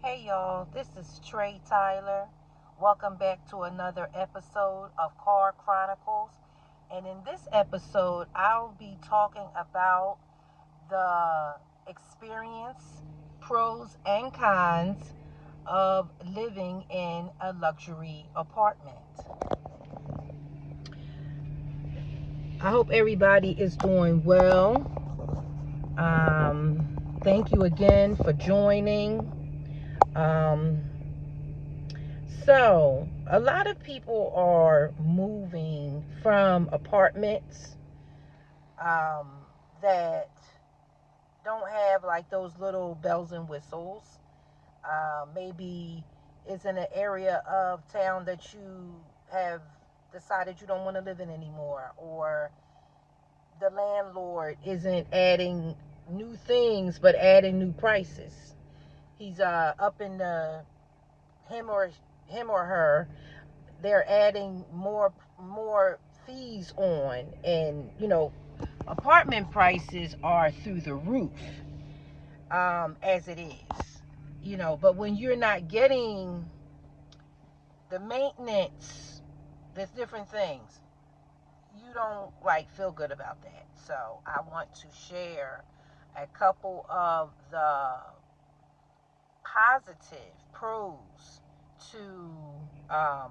Hey y'all, this is Trey Tyler. Welcome back to another episode of Car Chronicles. And in this episode, I'll be talking about the experience, pros and cons of living in a luxury apartment. I hope everybody is doing well. Thank you again for joining. Um, So, a lot of people are moving from apartments um, that don't have like those little bells and whistles. Maybe it's in an area of town that you have decided you don't want to live in anymore, or the landlord isn't adding new things but adding new prices. He's up in the him or her, they're adding more fees on, and apartment prices are through the roof, as it is, but when you're not getting the maintenance, there's different things, you don't like feel good about that. So I want to share a couple of the positive pros to um,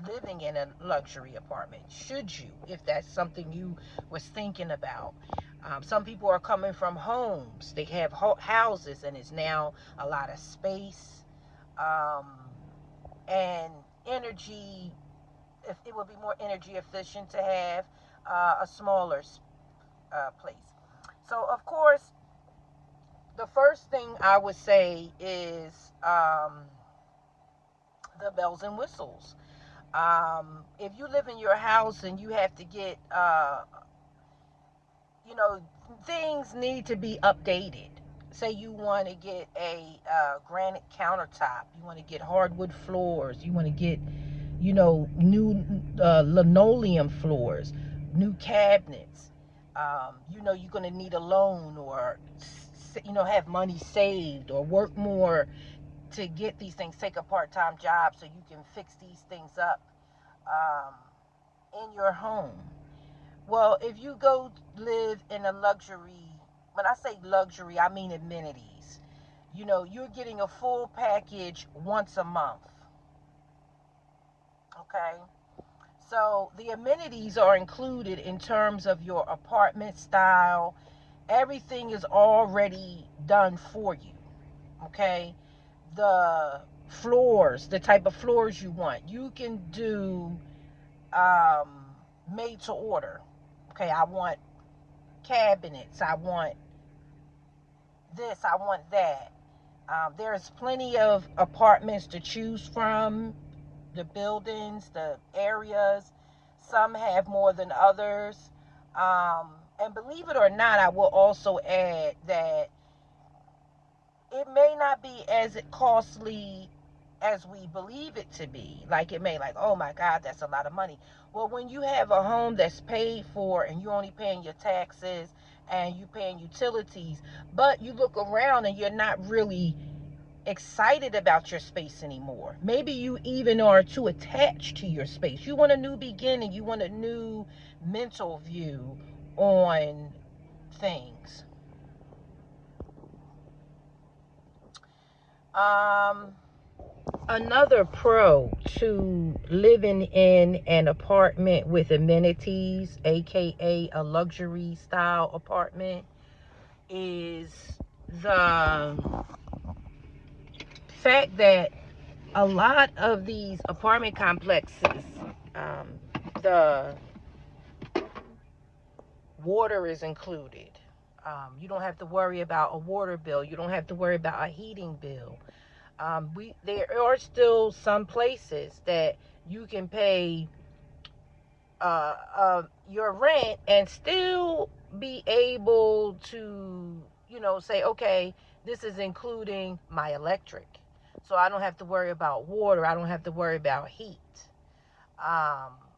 living in a luxury apartment, should you, if that's something you was thinking about. Some people are coming from homes, they have houses, and it's now a lot of space, um, and energy. If it would be more energy efficient to have a smaller place. So of course, the first thing I would say is the bells and whistles. If you live in your house and you have to get, you know, things need to be updated. Say you want to get a granite countertop, you want to get hardwood floors, you want to get, new linoleum floors, new cabinets. You're going to need a loan, or, have money saved, or work more to get these things. Take a part-time job so you can fix these things up um, in your home. Well, if you go live in a luxury, when I say luxury, I mean amenities. You're getting a full package once a month. Okay? So the amenities are included in terms of your apartment style. Everything is already done for you. Okay? The floors, the type of floors you want, you can do um, made to order. Okay, I want cabinets, I want this, I want that. There's plenty of apartments to choose from, the buildings, the areas. Some have more than others. And believe it or not, I will also add that it may not be as costly as we believe it to be. Like, it may, like, oh my God, that's a lot of money. Well, when you have a home that's paid for and you're only paying your taxes and you paying utilities, but you look around and you're not really excited about your space anymore. Maybe you even are too attached to your space. You want a new beginning, you want a new mental view on things. Um, Another pro to living in an apartment with amenities, aka a luxury style apartment, is the fact that a lot of these apartment complexes, um, the water is included. You don't have to worry about a water bill. You don't have to worry about a heating bill. There are still some places that you can pay your rent and still be able to, say, okay, this is including my electric. So I don't have to worry about water. I don't have to worry about heat.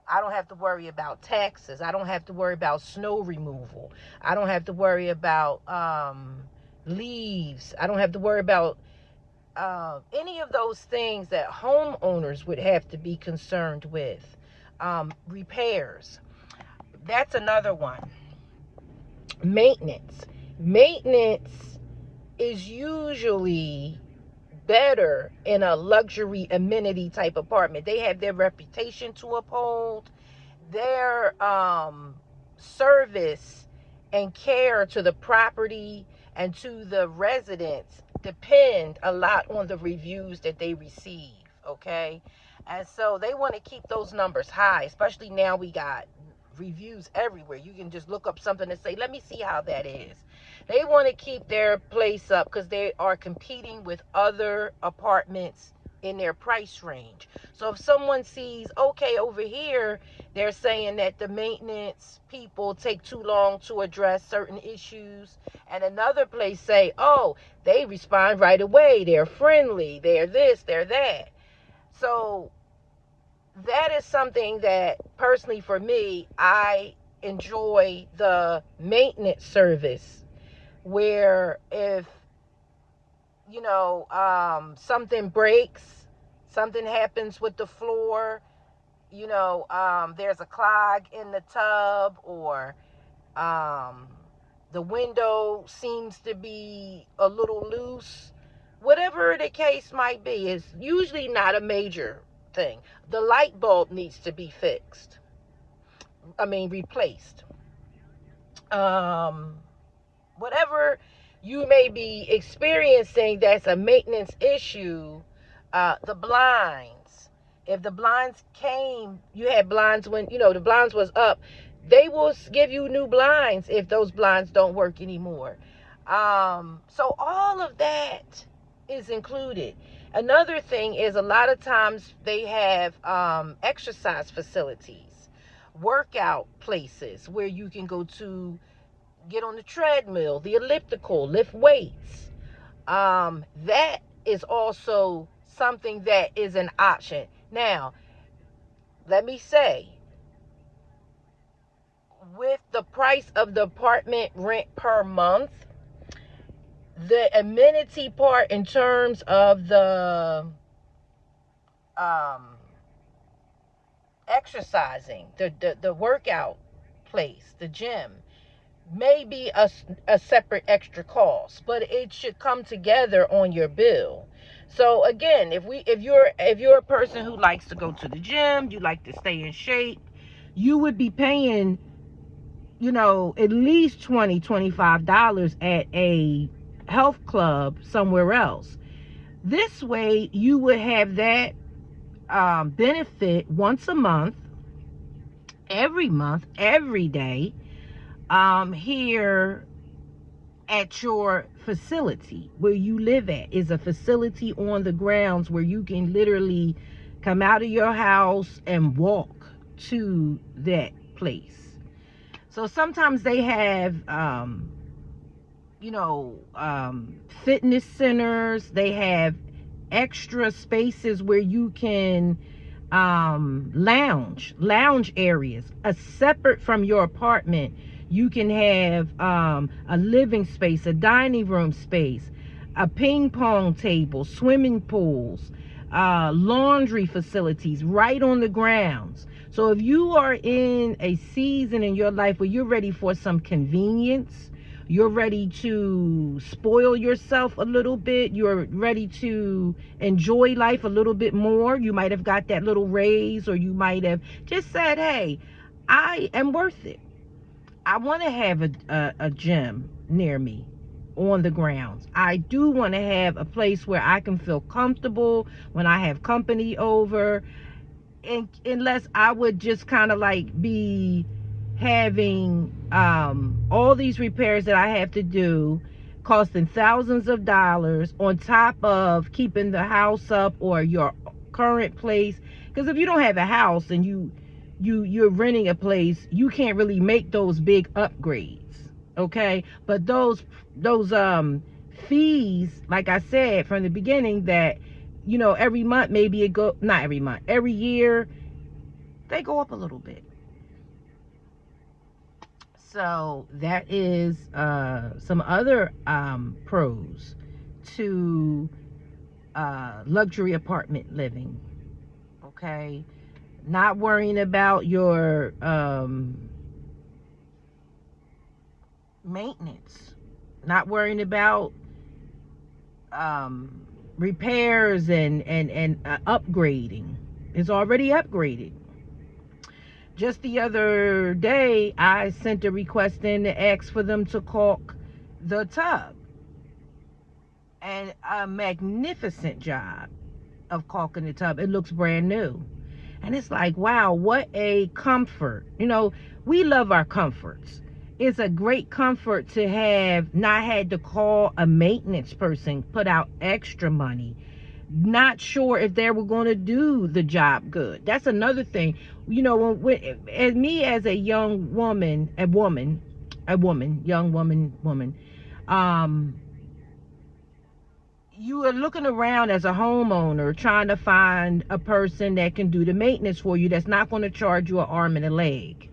I don't have to worry about taxes. I don't have to worry about snow removal. I don't have to worry about leaves. I don't have to worry about any of those things that homeowners would have to be concerned with. Repairs. That's another one. Maintenance. Maintenance is usually better in a luxury amenity type apartment. They have their reputation to uphold. Their service and care to the property and to the residents depend a lot on the reviews that they receive. Okay, and so they want to keep those numbers high, especially now we got reviews everywhere. You can just look up something and say, let me see how that is. They want to keep their place up because they are competing with other apartments in their price range. So if someone sees, okay, over here they're saying that the maintenance people take too long to address certain issues, and another place say, oh, they respond right away, they're friendly, they're this, they're that. So that is something that personally for me, I enjoy the maintenance service, where if something breaks, something happens with the floor, there's a clog in the tub, or the window seems to be a little loose, whatever the case might be, it's usually not a major thing. The light bulb needs to be replaced. Whatever you may be experiencing that's a maintenance issue, the blinds. If the blinds came, you had blinds when, the blinds was up, they will give you new blinds if those blinds don't work anymore. So all of that is included. Another thing is, a lot of times they have exercise facilities, workout places where you can go to get on the treadmill, the elliptical, lift weights. That is also something that is an option. Now, let me say, with the price of the apartment rent per month, the amenity part in terms of the exercising, the workout place, the gym, may be a separate extra cost, but it should come together on your bill. So again, if you're a person who likes to go to the gym, you like to stay in shape, you would be paying at least $25 at a health club somewhere else. This way you would have that benefit once a month, every day, here at your facility where you live at. Is a facility on the grounds where you can literally come out of your house and walk to that place. So sometimes they have fitness centers. They have extra spaces where you can lounge areas, separate from your apartment. You can have a living space, a dining room space, a ping pong table, swimming pools, laundry facilities right on the grounds. So if you are in a season in your life where you're ready for some convenience, you're ready to spoil yourself a little bit, you're ready to enjoy life a little bit more, you might have got that little raise, or you might have just said, hey, I am worth it. I want to have a gym near me on the grounds. I do want to have a place where I can feel comfortable when I have company over, and unless I would just kind of like be having all these repairs that I have to do, costing thousands of dollars on top of keeping the house up or your current place. Because if you don't have a house and you're renting a place, you can't really make those big upgrades, okay? But those fees, like I said from the beginning, that every month, maybe not every month, every year they go up a little bit. So that is some other pros to luxury apartment living. Okay, not worrying about your maintenance, not worrying about repairs and upgrading. It's already upgraded. Just the other day, I sent a request in to ask for them to caulk the tub, and a magnificent job of caulking the tub. It looks brand new. And it's like, wow, what a comfort. You know, we love our comforts. It's a great comfort to have not had to call a maintenance person, put out extra money, not sure if they were going to do the job good. That's another thing. You know, as me as a young woman, you are looking around as a homeowner trying to find a person that can do the maintenance for you, that's not going to charge you an arm and a leg.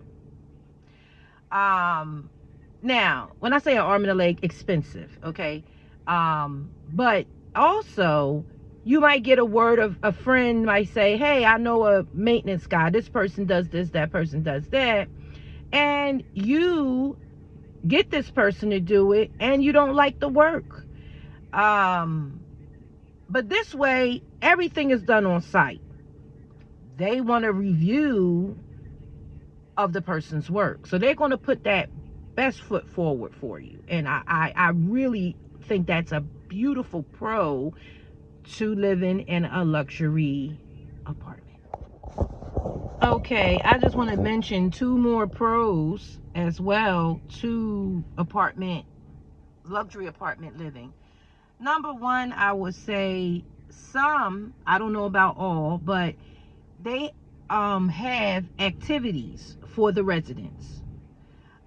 Now, when I say an arm and a leg, expensive, okay? But also, you might get a word of a friend might say, hey, I know a maintenance guy. This person does this, that person does that. And you get this person to do it, and you don't like the work. But this way, everything is done on site. They want a review of the person's work, so they're going to put that best foot forward for you. And I really think that's a beautiful pro to living in a luxury apartment. Okay, I just want to mention two more pros as well to luxury apartment living. Number one, I would say some, I don't know about all, but they have activities for the residents.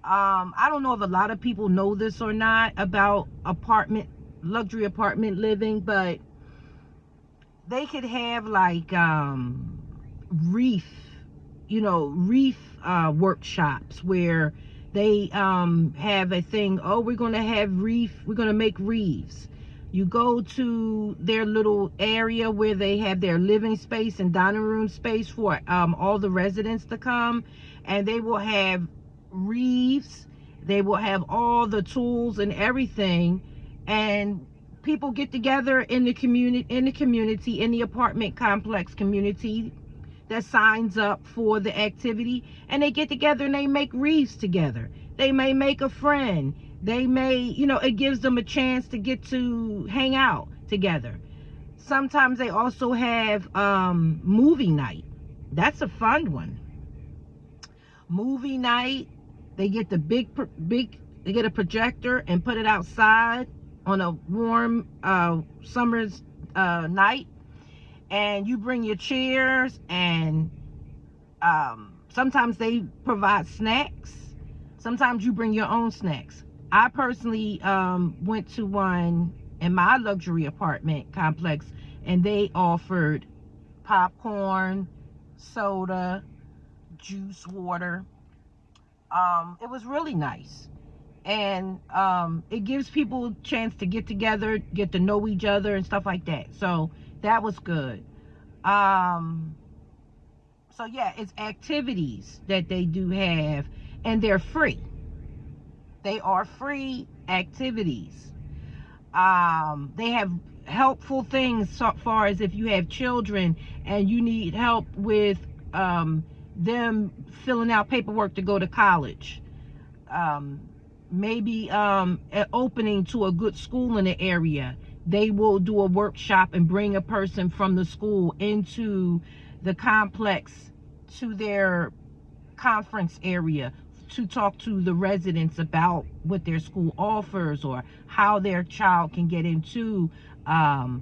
I don't know if a lot of people know this or not about luxury apartment living, but they could have like reef workshops where they have a thing. Oh, we're going to make reefs. You go to their little area where they have their living space and dining room space for all the residents to come, and they will have reefs. They will have all the tools and everything, and people get together in the community, in the apartment complex community that signs up for the activity, and they get together and they make reefs together. They may make a friend. They may, it gives them a chance to get to hang out together. Sometimes they also have movie night. That's a fun one. Movie night. They get the they get a projector and put it outside on a warm summer's night. And you bring your chairs, and sometimes they provide snacks. Sometimes you bring your own snacks. I personally went to one in my luxury apartment complex, and they offered popcorn, soda, juice, water. It was really nice. And it gives people a chance to get together, get to know each other and stuff like that. So that was good. So yeah, it's activities that they do have, and they're free. They are free activities. They have helpful things so far as if you have children and you need help with them filling out paperwork to go to college. Maybe an opening to a good school in the area. They will do a workshop and bring a person from the school into the complex to their conference area to talk to the residents about what their school offers or how their child can get into pass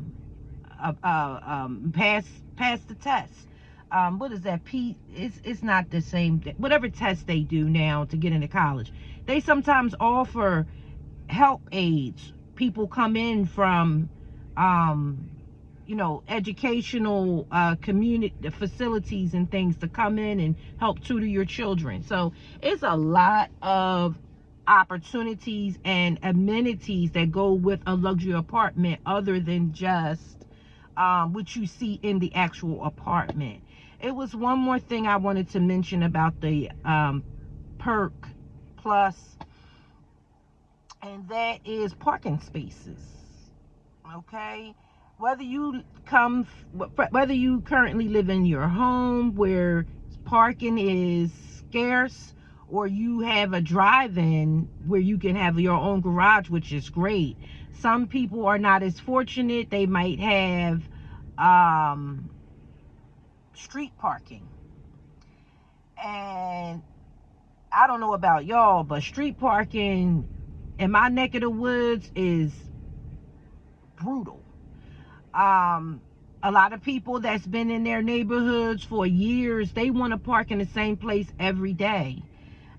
the test. What is that? It's not the same. Whatever test they do now to get into college, they sometimes offer help aids. People come in from educational community facilities and things to come in and help tutor your children. So it's a lot of opportunities and amenities that go with a luxury apartment other than just which you see in the actual apartment. It was one more thing I wanted to mention about the Perk Plus, and that is parking spaces. Okay, whether you currently live in your home where parking is scarce, or you have a drive-in where you can have your own garage, which is great. Some people are not as fortunate. They might have street parking, and I don't know about y'all, but street parking in my neck of the woods is brutal. A lot of people that's been in their neighborhoods for years, they want to park in the same place every day.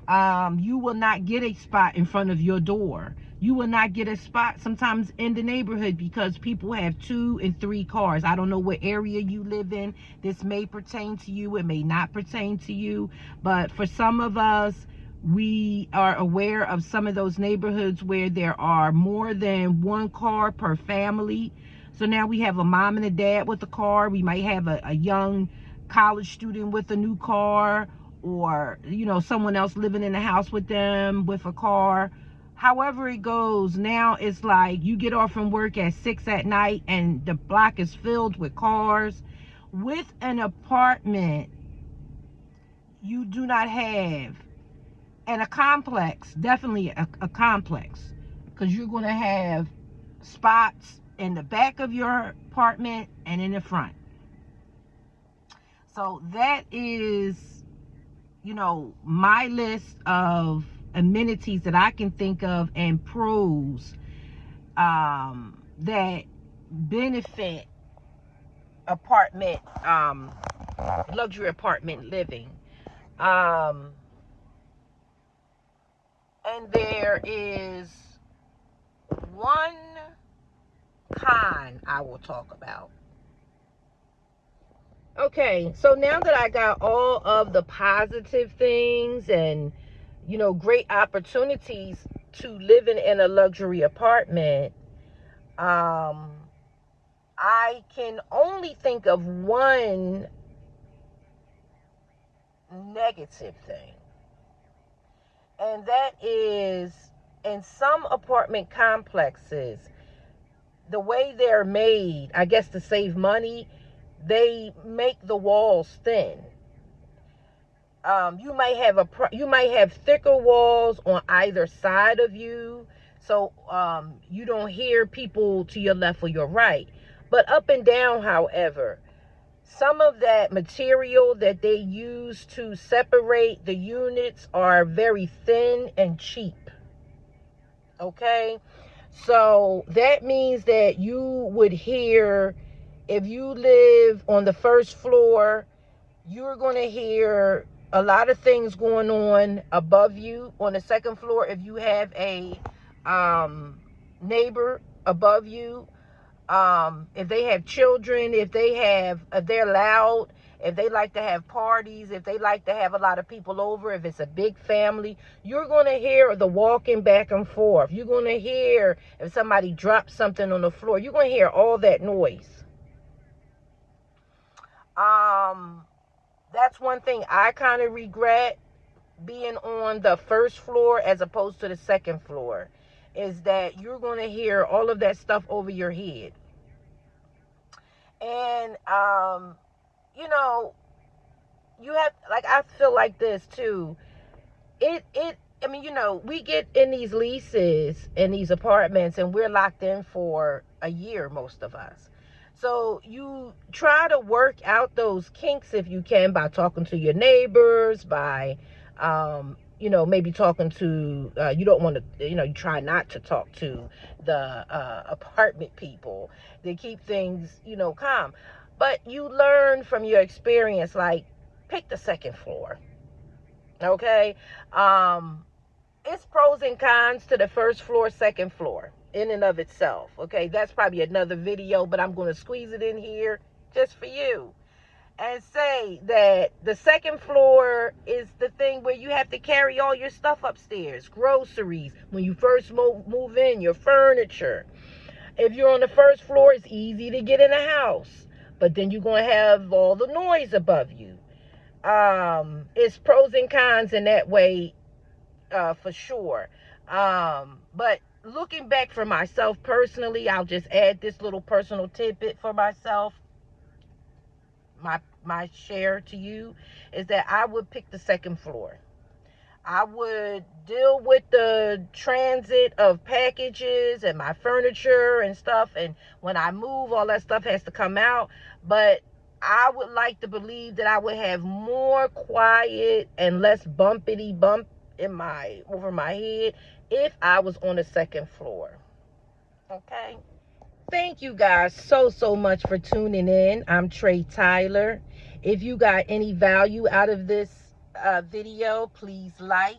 You will not get a spot in front of your door. You will not get a spot sometimes in the neighborhood because people have 2 and 3 cars. I don't know what area you live in. This may pertain to you. It may not pertain to you. But for some of us, we are aware of some of those neighborhoods where there are more than 1 car per family. So now we have a mom and a dad with a car. We might have a young college student with a new car, or someone else living in the house with them with a car. However it goes, now it's like you get off from work at 6 at night and the block is filled with cars. With an apartment, you do not have, and a complex, definitely a complex, because you're going to have spots in the back of your apartment and in the front. So that is, my list of amenities that I can think of and pros that benefit apartment, luxury apartment living. And there is one con I will talk about. Okay, so now that I got all of the positive things and great opportunities to living in a luxury apartment, I can only think of one negative thing, and that is, in some apartment complexes, the way they're made, I guess to save money, they make the walls thin. You might have thicker walls on either side of you, so you don't hear people to your left or your right. But up and down, however, some of that material that they use to separate the units are very thin and cheap. Okay, so that means that you would hear, if you live on the first floor, you're going to hear a lot of things going on above you on the second floor. If you have a neighbor above you, if they have children, if they're loud, if they like to have parties, if they like to have a lot of people over, if it's a big family, you're going to hear the walking back and forth. You're going to hear if somebody drops something on the floor. You're going to hear all that noise. That's one thing I kind of regret, being on the first floor as opposed to the second floor, is that you're going to hear all of that stuff over your head. And you have, like, I feel like this too. We get in these leases in these apartments and we're locked in for a year, most of us. So you try to work out those kinks if you can by talking to your neighbors, by, maybe talking to, you don't want to, you try not to talk to the apartment people. They keep things, calm. But you learn from your experience, like, pick the second floor. Okay? It's pros and cons to the first floor, second floor, in and of itself. Okay, that's probably another video, but I'm going to squeeze it in here just for you and say that the second floor is the thing where you have to carry all your stuff upstairs, groceries, when you first move in, your furniture. If you're on the first floor, it's easy to get in a house, but then you're going to have all the noise above you. It's pros and cons in that way, for sure. But looking back for myself personally, I'll just add this little personal tidbit for myself. My share to you is that I would pick the second floor. I would deal with the transit of packages and my furniture and stuff. And when I move, all that stuff has to come out. But I would like to believe that I would have more quiet and less bumpity bump over my head if I was on the second floor. Okay. Thank you guys so much for tuning in. I'm Trey Tyler. If you got any value out of this video, please like,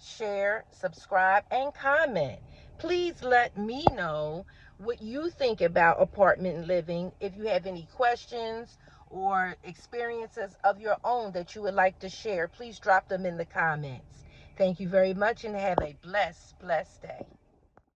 share, subscribe, and comment. Please let me know what you think about apartment living. If you have any questions or experiences of your own that you would like to share, please drop them in the comments. Thank you very much and have a blessed day.